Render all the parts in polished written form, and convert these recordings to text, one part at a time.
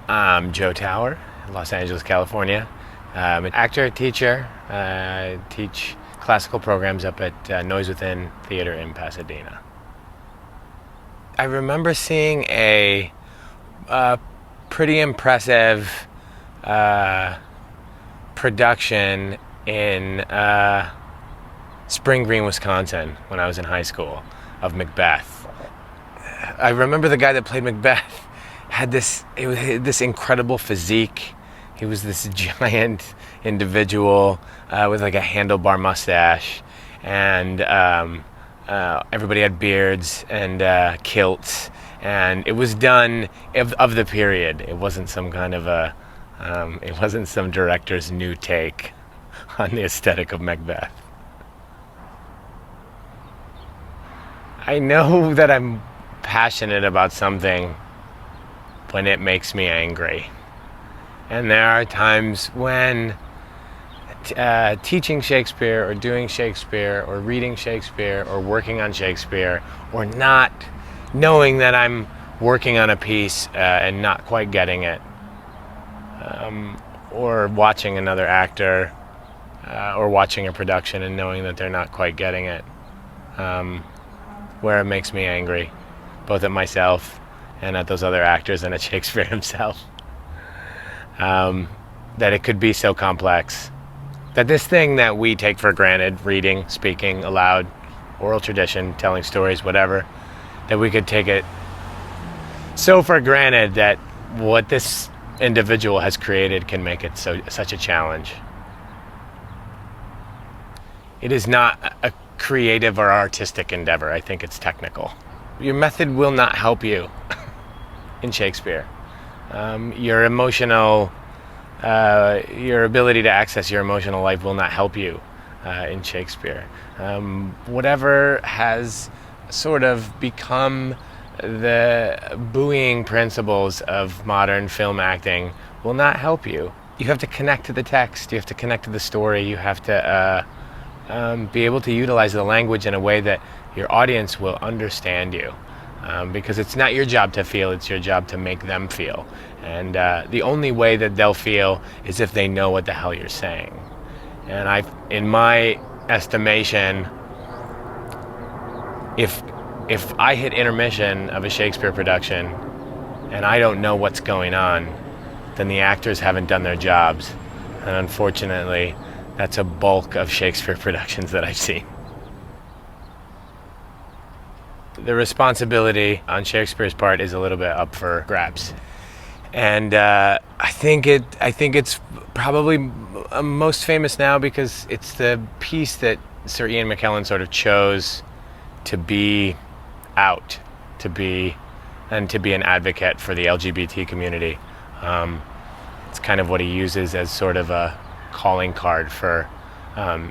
I'm Joe Tower, Los Angeles, California. I'm an actor, teacher. I teach classical programs up at Noise Within Theater in Pasadena. I remember seeing a pretty impressive production in Spring Green, Wisconsin, when I was in high school, of Macbeth. I remember the guy that played Macbeth had this incredible physique. He was this giant individual with like a handlebar mustache, and everybody had beards and kilts, and it was done of the period. It wasn't some kind of it wasn't some director's new take on the aesthetic of Macbeth. I know that I'm passionate about something when it makes me angry. And there are times when teaching Shakespeare or doing Shakespeare or reading Shakespeare or working on Shakespeare, or not knowing that I'm working on a piece and not quite getting it, or watching another actor or watching a production and knowing that they're not quite getting it, where it makes me angry, both at myself and at those other actors and at Shakespeare himself. That it could be so complex. That this thing that we take for granted, reading, speaking aloud, oral tradition, telling stories, whatever, that we could take it so for granted that what this individual has created can make it such a challenge. It is not a creative or artistic endeavor. I think it's technical. Your method will not help you in Shakespeare. Your ability to access your emotional life will not help you in Shakespeare. Whatever has sort of become the buoying principles of modern film acting will not help you. You have to connect to the text, you have to connect to the story, you have to be able to utilize the language in a way that your audience will understand you. Because it's not your job to feel, it's your job to make them feel. And the only way that they'll feel is if they know what the hell you're saying. And in my estimation, if I hit intermission of a Shakespeare production and I don't know what's going on, then the actors haven't done their jobs. And unfortunately, that's a bulk of Shakespeare productions that I've seen. The responsibility on Shakespeare's part is a little bit up for grabs, and I think it's probably most famous now because it's the piece that Sir Ian McKellen sort of chose to be out, to be an advocate for the LGBT community. It's kind of what he uses as sort of a calling card for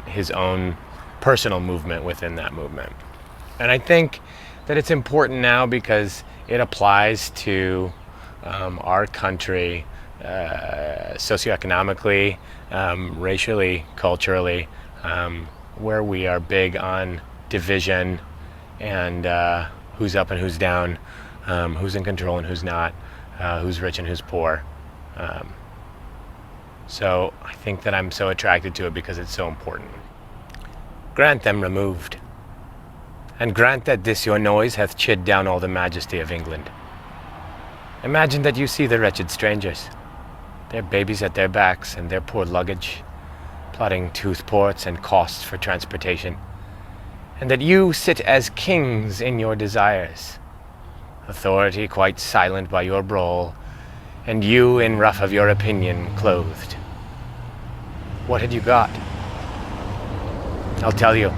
his own personal movement within that movement, and I think that it's important now because it applies to our country socioeconomically, racially, culturally, where we are big on division and who's up and who's down, who's in control and who's not, who's rich and who's poor. So I think that I'm so attracted to it because it's so important. Grant them removed. And grant that this your noise hath chid down all the majesty of England. Imagine that you see the wretched strangers, their babies at their backs and their poor luggage, plotting tooth-ports and costs for transportation, and that you sit as kings in your desires, authority quite silent by your brawl, and you in ruff of your opinion clothed. What had you got? I'll tell you.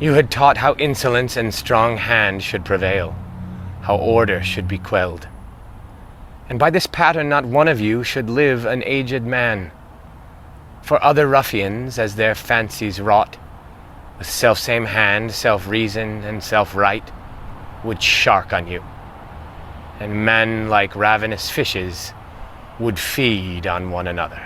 You had taught how insolence and strong hand should prevail, how order should be quelled. And by this pattern not one of you should live an aged man. For other ruffians, as their fancies wrought, with self-same hand, self-reason, and self-right, would shark on you. And men, like ravenous fishes, would feed on one another.